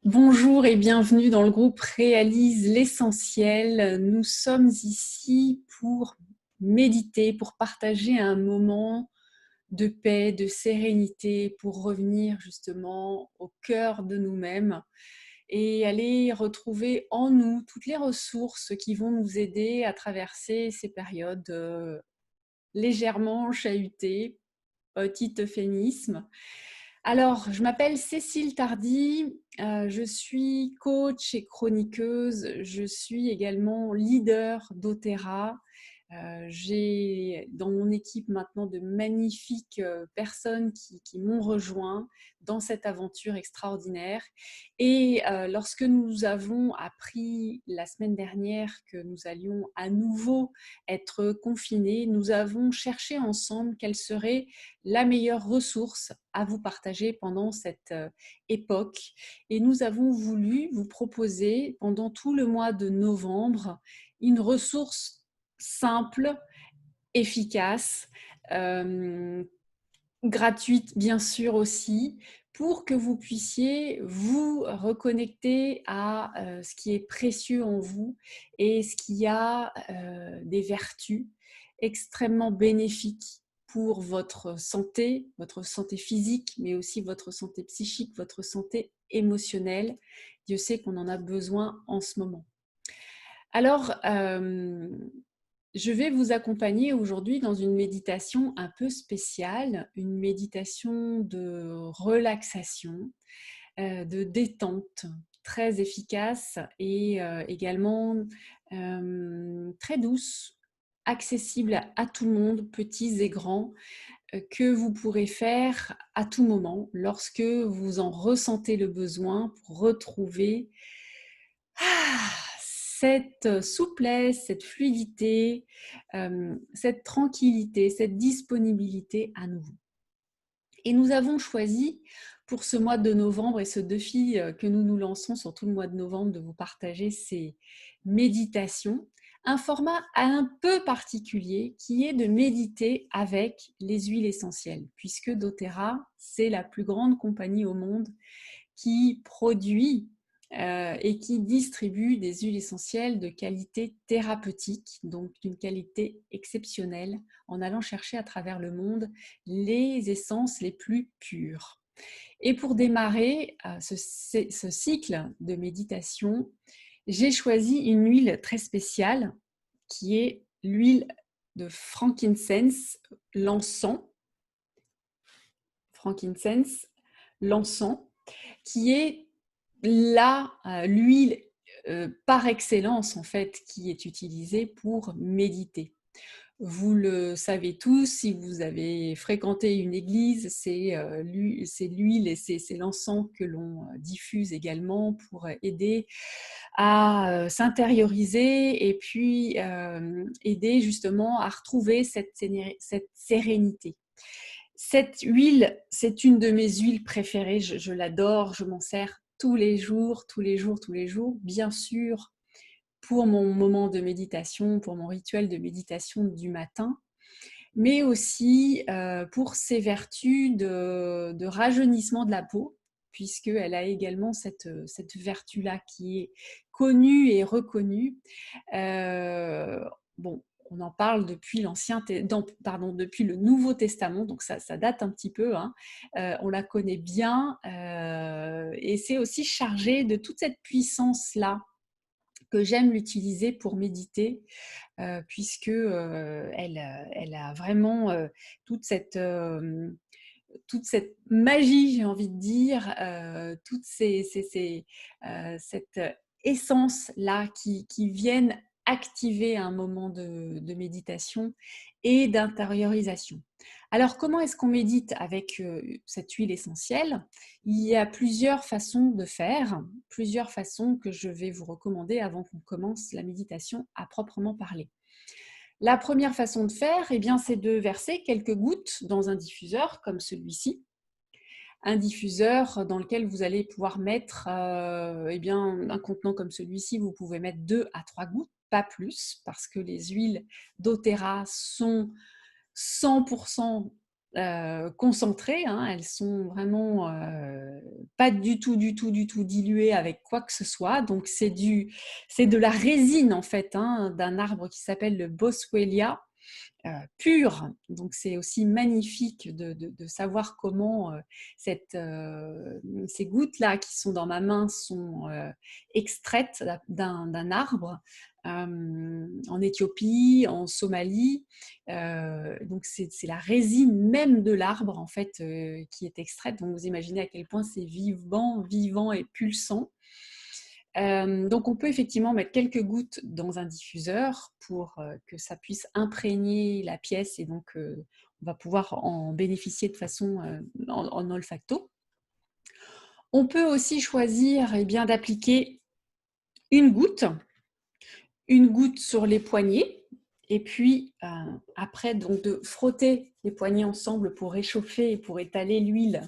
Bonjour et bienvenue dans le groupe Réalise l'essentiel. Nous sommes ici pour méditer, pour partager un moment de paix, de sérénité, pour revenir justement au cœur de nous-mêmes et aller retrouver en nous toutes les ressources qui vont nous aider à traverser ces périodes légèrement chahutées, petit euphémisme. Alors, je m'appelle Cécile Tardy, je suis coach et chroniqueuse, je suis également leader d'Otera. J'ai dans mon équipe maintenant de magnifiques personnes qui m'ont rejoint dans cette aventure extraordinaire. Et lorsque nous avons appris la semaine dernière que nous allions à nouveau être confinés, nous avons cherché ensemble quelle serait la meilleure ressource à vous partager pendant cette époque. Et nous avons voulu vous proposer pendant tout le mois de novembre une ressource simple, efficace, gratuite bien sûr aussi, pour que vous puissiez vous reconnecter à ce qui est précieux en vous et ce qui a des vertus extrêmement bénéfiques pour votre santé physique, mais aussi votre santé psychique, votre santé émotionnelle. Dieu sait qu'on en a besoin en ce moment. Alors, je vais vous accompagner aujourd'hui dans une méditation un peu spéciale, une méditation de relaxation, de détente, très efficace et également très douce, accessible à tout le monde, petits et grands, que vous pourrez faire à tout moment lorsque vous en ressentez le besoin pour retrouver cette souplesse, cette fluidité, cette tranquillité, cette disponibilité à nouveau. Et nous avons choisi pour ce mois de novembre et ce défi que nous nous lançons sur tout le mois de novembre de vous partager ces méditations, un format un peu particulier qui est de méditer avec les huiles essentielles, puisque doTERRA, c'est la plus grande compagnie au monde qui produit et qui distribue des huiles essentielles de qualité thérapeutique, donc d'une qualité exceptionnelle, en allant chercher à travers le monde les essences les plus pures. Et pour démarrer ce cycle de méditation, j'ai choisi une huile très spéciale qui est l'huile de frankincense, l'encens, qui est là l'huile par excellence en fait qui est utilisée pour méditer. Vous le savez tous, si vous avez fréquenté une église, c'est l'huile et c'est l'encens que l'on diffuse également pour aider à s'intérioriser et puis aider justement à retrouver cette sérénité. Cette huile, c'est une de mes huiles préférées, je l'adore, je m'en sers tous les jours, bien sûr, pour mon moment de méditation, pour mon rituel de méditation du matin, mais aussi pour ses vertus de rajeunissement de la peau, puisqu'elle a également cette vertu-là qui est connue et reconnue. Bon, on en parle depuis depuis le Nouveau Testament, donc ça date un petit peu, hein. On la connaît bien et c'est aussi chargé de toute cette puissance-là que j'aime l'utiliser pour méditer, puisque elle a vraiment toute cette magie, j'ai envie de dire, cette essence-là qui viennent activer un moment de méditation et d'intériorisation. Alors, comment est-ce qu'on médite avec cette huile essentielle? Il y a plusieurs façons de faire, plusieurs façons que je vais vous recommander avant qu'on commence la méditation à proprement parler. La première façon de faire, eh bien, c'est de verser quelques gouttes dans un diffuseur comme celui-ci, un diffuseur dans lequel vous allez pouvoir mettre eh bien, un contenant comme celui-ci, vous pouvez mettre 2 à 3 gouttes, pas plus, parce que les huiles doTERRA sont 100% concentrées, hein, elles sont vraiment pas du tout diluées avec quoi que ce soit. Donc c'est de la résine en fait, hein, d'un arbre qui s'appelle le Boswellia pur. Donc c'est aussi magnifique de savoir comment ces gouttes-là qui sont dans ma main sont extraites d'un arbre en Éthiopie, en Somalie. Donc c'est la résine même de l'arbre en fait qui est extraite. Donc vous imaginez à quel point c'est vivant et pulsant. Donc on peut effectivement mettre quelques gouttes dans un diffuseur pour que ça puisse imprégner la pièce et donc on va pouvoir en bénéficier de façon en olfacto. On peut aussi choisir d'appliquer une goutte sur les poignets et puis après donc de frotter les poignets ensemble pour réchauffer et pour étaler l'huile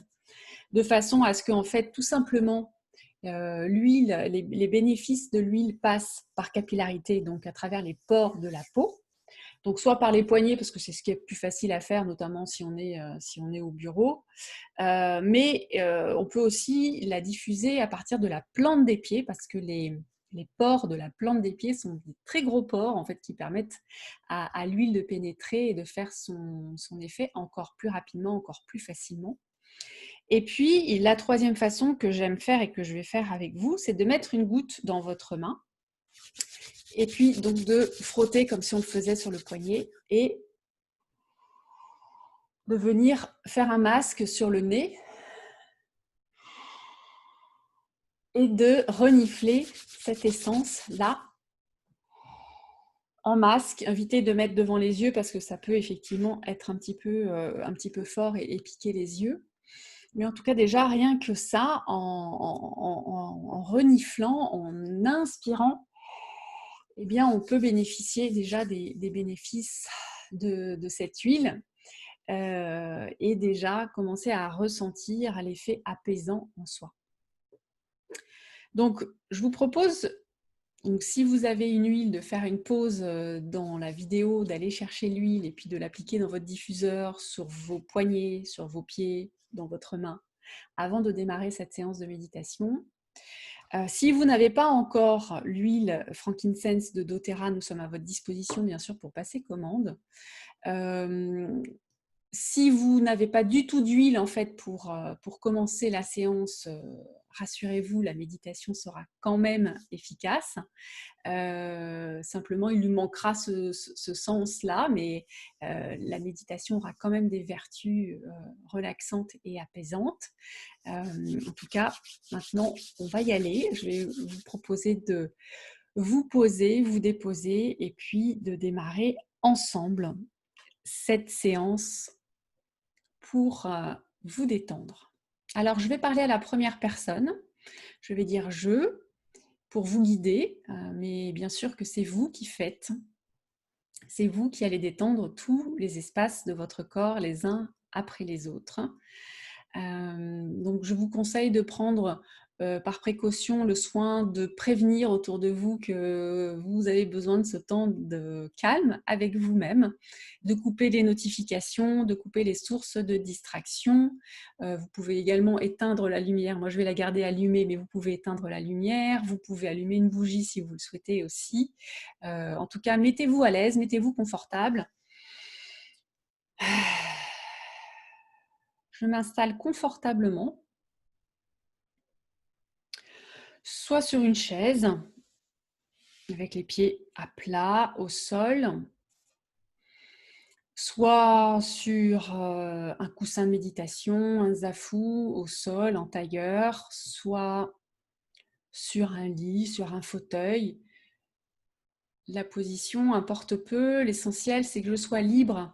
de façon à ce qu'en fait tout simplement l'huile, les bénéfices de l'huile passent par capillarité, donc à travers les pores de la peau. Donc soit par les poignets, parce que c'est ce qui est plus facile à faire, notamment si on est au bureau. Mais on peut aussi la diffuser à partir de la plante des pieds, parce que les pores de la plante des pieds sont des très gros pores en fait, qui permettent à l'huile de pénétrer et de faire son effet encore plus rapidement, encore plus facilement. Et puis, la troisième façon que j'aime faire et que je vais faire avec vous, c'est de mettre une goutte dans votre main et puis donc de frotter comme si on le faisait sur le poignet et de venir faire un masque sur le nez et de renifler cette essence-là en masque, éviter de mettre devant les yeux parce que ça peut effectivement être un petit peu fort et piquer les yeux. Mais en tout cas, déjà, rien que ça, en reniflant, en inspirant, eh bien, on peut bénéficier déjà des bénéfices de cette huile et déjà commencer à ressentir l'effet apaisant en soi. Donc, je vous propose, donc, si vous avez une huile, de faire une pause dans la vidéo, d'aller chercher l'huile et puis de l'appliquer dans votre diffuseur, sur vos poignets, sur vos pieds, dans votre main, avant de démarrer cette séance de méditation. Si vous n'avez pas encore l'huile frankincense de doTERRA, nous sommes à votre disposition bien sûr pour passer commande. Si vous n'avez pas du tout d'huile en fait pour commencer la séance, rassurez-vous, la méditation sera quand même efficace. Simplement, il lui manquera ce sens-là, mais la méditation aura quand même des vertus relaxantes et apaisantes. En tout cas, maintenant, on va y aller. Je vais vous proposer de vous poser, vous déposer et puis de démarrer ensemble cette séance pour vous détendre. Alors, je vais parler à la première personne. Je vais dire « je » pour vous guider, mais bien sûr que c'est vous qui faites. C'est vous qui allez détendre tous les espaces de votre corps les uns après les autres. Donc, je vous conseille de prendre par précaution le soin de prévenir autour de vous que vous avez besoin de ce temps de calme avec vous-même, de couper les notifications, de couper les sources de distraction. Vous pouvez également éteindre la lumière. Moi, je vais la garder allumée, mais vous pouvez éteindre la lumière. Vous pouvez allumer une bougie si vous le souhaitez aussi. En tout cas, mettez-vous à l'aise, mettez-vous confortable. Je m'installe confortablement, soit sur une chaise, avec les pieds à plat, au sol, soit sur un coussin de méditation, un zafou, au sol, en tailleur, soit sur un lit, sur un fauteuil. La position importe peu, l'essentiel c'est que je sois libre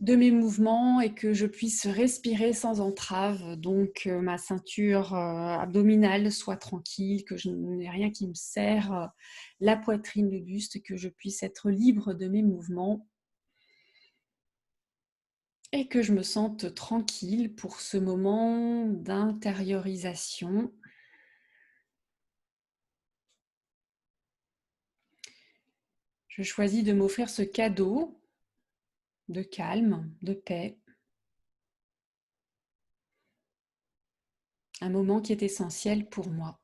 de mes mouvements et que je puisse respirer sans entrave, donc ma ceinture abdominale soit tranquille, que je n'ai rien qui me serre la poitrine, le buste, que je puisse être libre de mes mouvements et que je me sente tranquille pour ce moment d'intériorisation. Je choisis de m'offrir ce cadeau de calme, de paix, un moment qui est essentiel pour moi.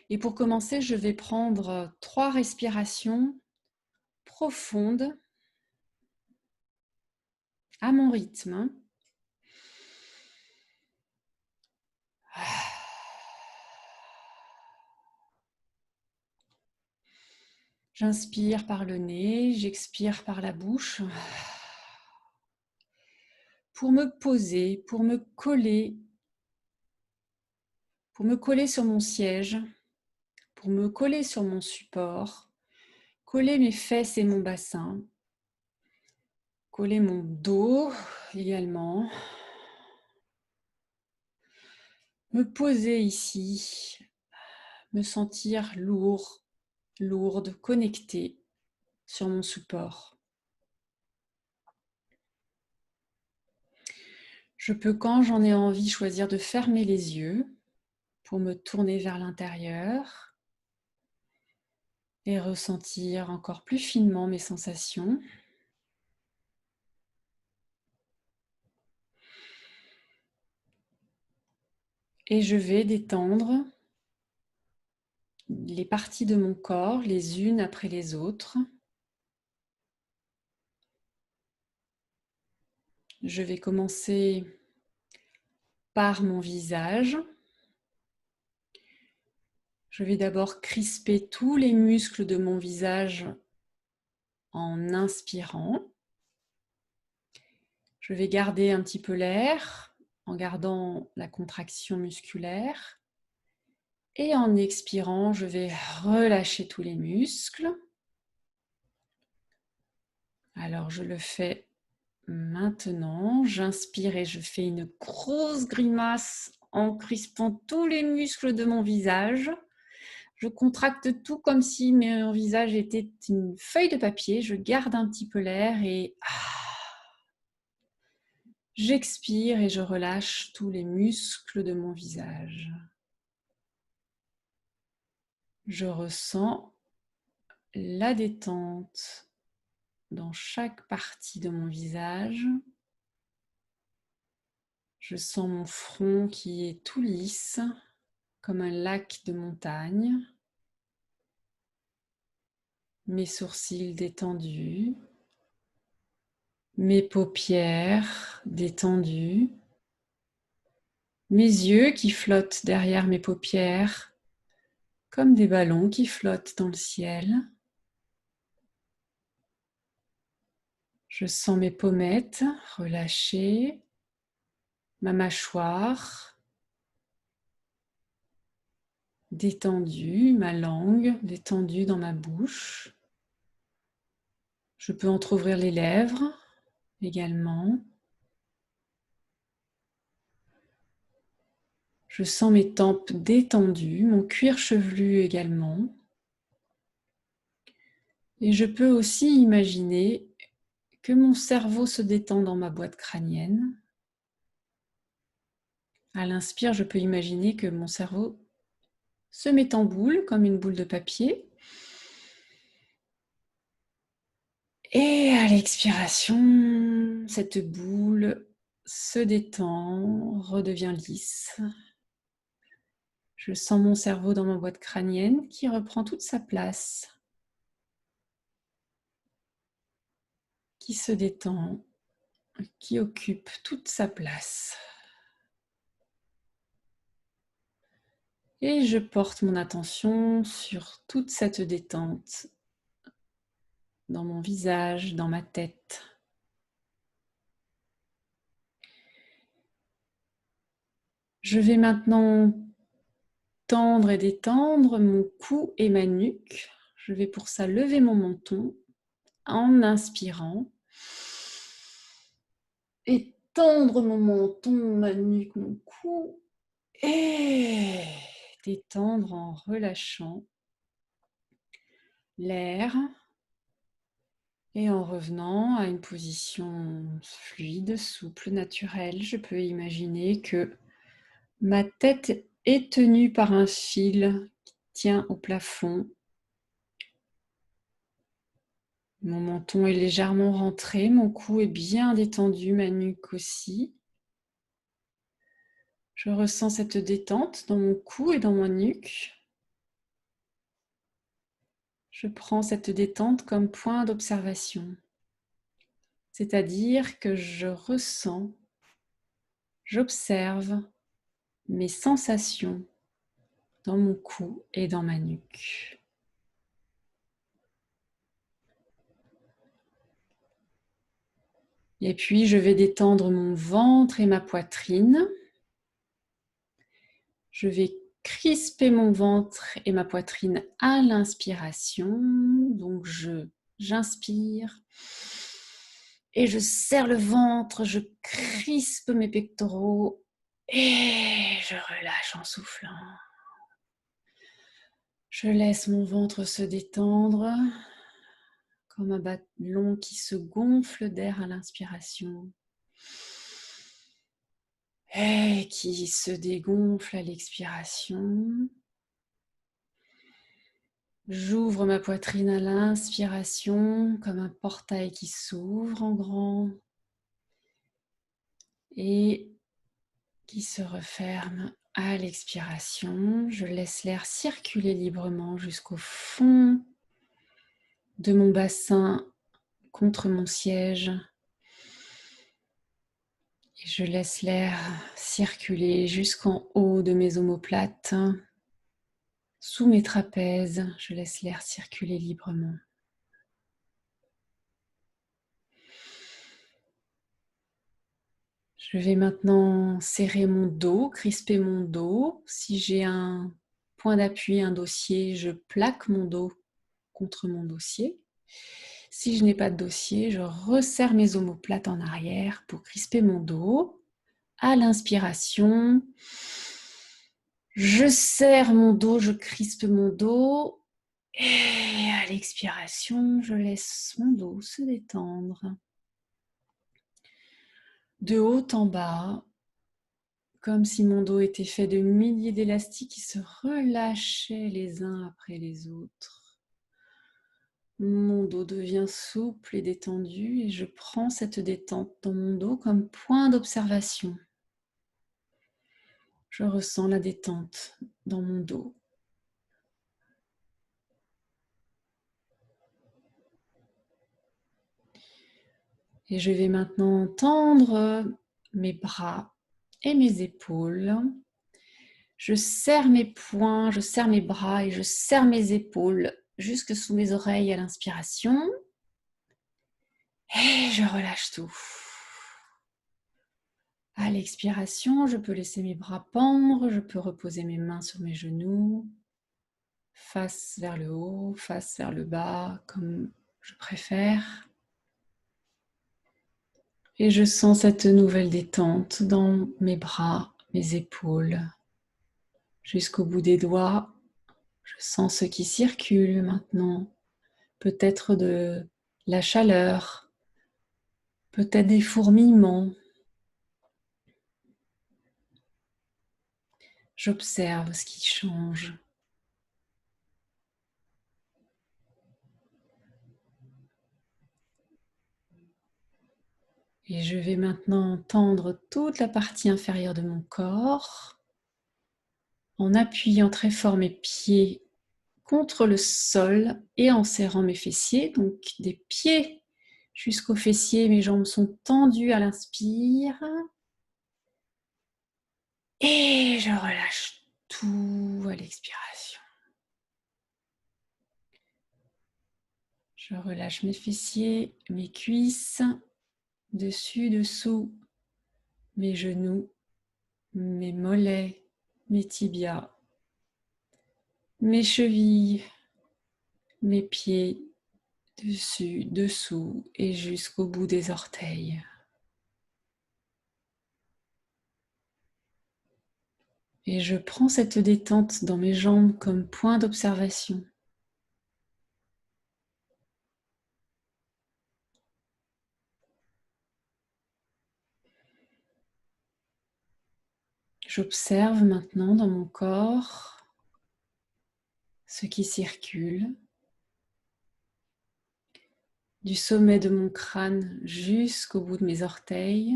Et pour commencer, je vais prendre 3 respirations profondes à mon rythme. J'inspire par le nez, j'expire par la bouche pour me poser, pour me coller sur mon siège, pour me coller sur mon support, coller mes fesses et mon bassin, coller mon dos également, me poser ici, me sentir lourd, lourde, connectée sur mon support. Je peux, quand j'en ai envie, choisir de fermer les yeux pour me tourner vers l'intérieur et ressentir encore plus finement mes sensations. Et je vais détendre les parties de mon corps, les unes après les autres. Je vais commencer par mon visage. Je vais d'abord crisper tous les muscles de mon visage en inspirant. Je vais garder un petit peu l'air en gardant la contraction musculaire. Et en expirant, je vais relâcher tous les muscles. Alors, je le fais maintenant. J'inspire et je fais une grosse grimace en crispant tous les muscles de mon visage. Je contracte tout comme si mon visage était une feuille de papier. Je garde un petit peu l'air et j'expire et je relâche tous les muscles de mon visage. Je ressens la détente dans chaque partie de mon visage. Je sens mon front qui est tout lisse, comme un lac de montagne. Mes sourcils détendus. Mes paupières détendues. Mes yeux qui flottent derrière mes paupières, comme des ballons qui flottent dans le ciel. Je sens mes pommettes relâchées, ma mâchoire détendue, ma langue détendue dans ma bouche. Je peux entrouvrir les lèvres également. Je sens mes tempes détendues, mon cuir chevelu également. Et je peux aussi imaginer que mon cerveau se détend dans ma boîte crânienne. À l'inspire, je peux imaginer que mon cerveau se met en boule, comme une boule de papier. Et à l'expiration, cette boule se détend, redevient lisse. Je sens mon cerveau dans ma boîte crânienne qui reprend toute sa place, qui se détend, qui occupe toute sa place. Et je porte mon attention sur toute cette détente dans mon visage, dans ma tête. Je vais maintenant tendre et détendre mon cou et ma nuque. Je vais pour ça lever mon menton en inspirant et tendre mon menton, ma nuque, mon cou et détendre en relâchant l'air et en revenant à une position fluide, souple, naturelle. Je peux imaginer que ma tête est tenue par un fil qui tient au plafond. Mon menton est légèrement rentré, mon cou est bien détendu, ma nuque aussi. Je ressens cette détente dans mon cou et dans ma nuque. Je prends cette détente comme point d'observation. C'est-à-dire que je ressens, j'observe mes sensations dans mon cou et dans ma nuque. Et puis, je vais détendre mon ventre et ma poitrine. Je vais crisper mon ventre et ma poitrine à l'inspiration. Donc, j'inspire et je serre le ventre, je crispe mes pectoraux et je relâche en soufflant. Je laisse mon ventre se détendre comme un ballon qui se gonfle d'air à l'inspiration et qui se dégonfle à l'expiration. J'ouvre ma poitrine à l'inspiration comme un portail qui s'ouvre en grand et qui se referme à l'expiration. Je laisse l'air circuler librement jusqu'au fond de mon bassin contre mon siège. Et je laisse l'air circuler jusqu'en haut de mes omoplates, sous mes trapèzes. Je laisse l'air circuler librement. Je vais maintenant serrer mon dos, crisper mon dos. Si j'ai un point d'appui, un dossier, je plaque mon dos contre mon dossier. Si je n'ai pas de dossier, je resserre mes omoplates en arrière pour crisper mon dos. À l'inspiration, je serre mon dos, je crispe mon dos. Et à l'expiration, je laisse mon dos se détendre. De haut en bas, comme si mon dos était fait de milliers d'élastiques qui se relâchaient les uns après les autres. Mon dos devient souple et détendu et je prends cette détente dans mon dos comme point d'observation. Je ressens la détente dans mon dos. Et je vais maintenant tendre mes bras et mes épaules. Je serre mes poings, je serre mes bras et je serre mes épaules jusque sous mes oreilles à l'inspiration. Et je relâche tout. À l'expiration, je peux laisser mes bras pendre, je peux reposer mes mains sur mes genoux, face vers le haut, face vers le bas, comme je préfère. Et je sens cette nouvelle détente dans mes bras, mes épaules, jusqu'au bout des doigts. Je sens ce qui circule maintenant, peut-être de la chaleur, peut-être des fourmillements. J'observe ce qui change. Et je vais maintenant tendre toute la partie inférieure de mon corps en appuyant très fort mes pieds contre le sol et en serrant mes fessiers. Donc des pieds jusqu'aux fessiers, mes jambes sont tendues à l'inspire. Et je relâche tout à l'expiration. Je relâche mes fessiers, mes cuisses, dessus, dessous, mes genoux, mes mollets, mes tibias, mes chevilles, mes pieds, dessus, dessous et jusqu'au bout des orteils. Et je prends cette détente dans mes jambes comme point d'observation. J'observe maintenant dans mon corps ce qui circule du sommet de mon crâne jusqu'au bout de mes orteils.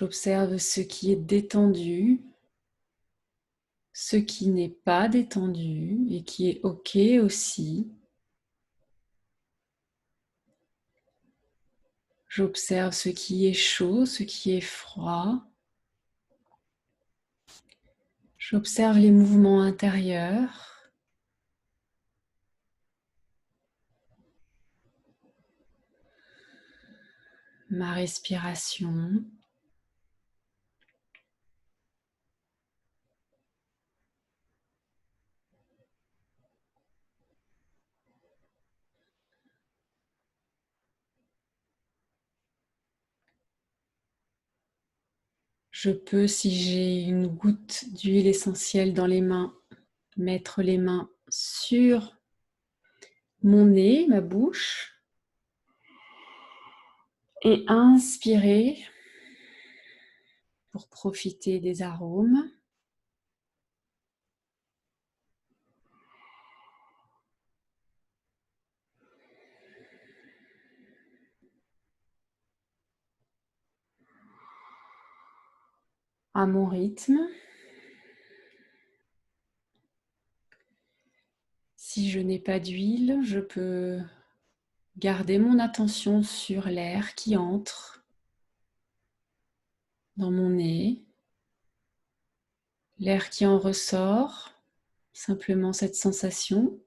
J'observe ce qui est détendu, ce qui n'est pas détendu et qui est OK aussi. J'observe ce qui est chaud, ce qui est froid. J'observe les mouvements intérieurs. Ma respiration. Je peux, si j'ai une goutte d'huile essentielle dans les mains, mettre les mains sur mon nez, ma bouche, et inspirer pour profiter des arômes. À mon rythme. Si je n'ai pas d'huile, je peux garder mon attention sur l'air qui entre dans mon nez, l'air qui en ressort, simplement cette sensation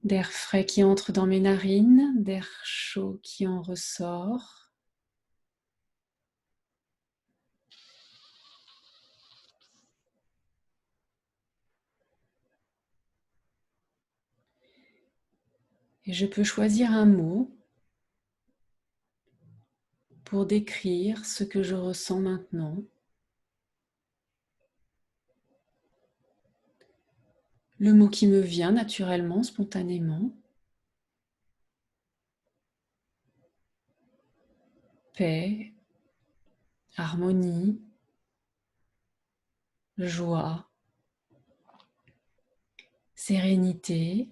d'air frais qui entre dans mes narines, d'air chaud qui en ressort. Et je peux choisir un mot pour décrire ce que je ressens maintenant. Le mot qui me vient naturellement, spontanément. Paix, harmonie, joie, sérénité,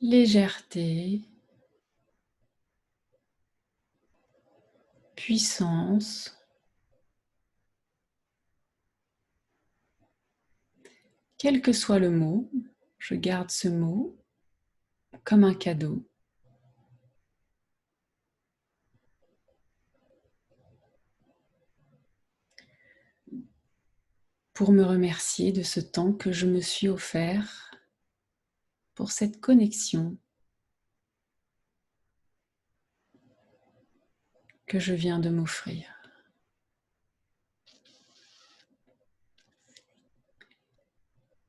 légèreté, puissance. Quel que soit le mot, je garde ce mot comme un cadeau. Pour me remercier de ce temps que je me suis offert pour cette connexion que je viens de m'offrir.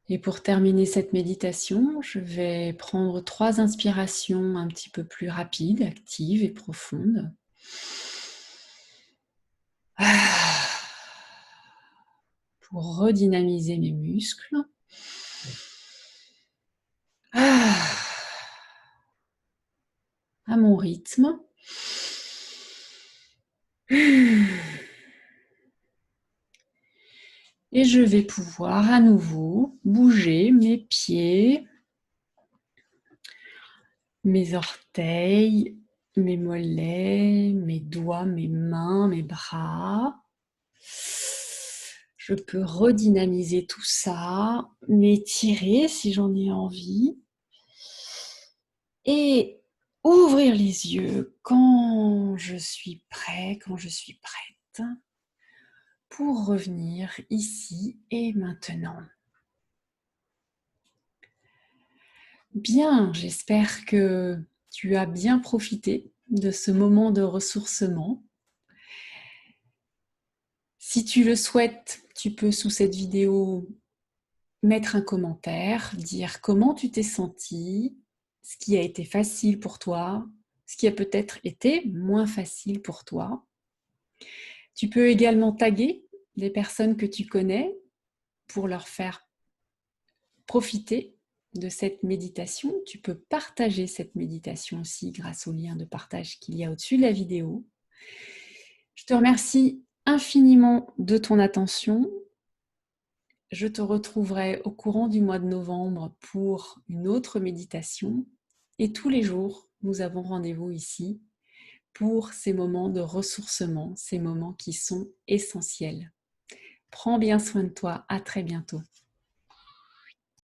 Et pour terminer cette méditation, je vais prendre 3 inspirations un petit peu plus rapides, actives et profondes. Pour redynamiser mes muscles. À mon rythme. Et je vais pouvoir à nouveau bouger mes pieds, mes orteils, mes mollets, mes doigts, mes mains, mes bras. Je peux redynamiser tout ça, m'étirer si j'en ai envie. Et ouvrir les yeux quand je suis prêt, quand je suis prête, pour revenir ici et maintenant. Bien, j'espère que tu as bien profité de ce moment de ressourcement. Si tu le souhaites, tu peux sous cette vidéo mettre un commentaire, dire comment tu t'es senti, ce qui a été facile pour toi, ce qui a peut-être été moins facile pour toi. Tu peux également taguer des personnes que tu connais pour leur faire profiter de cette méditation. Tu peux partager cette méditation aussi grâce au lien de partage qu'il y a au-dessus de la vidéo. Je te remercie infiniment de ton attention. Je te retrouverai au courant du mois de novembre pour une autre méditation. Et tous les jours, nous avons rendez-vous ici pour ces moments de ressourcement, ces moments qui sont essentiels. Prends bien soin de toi, à très bientôt.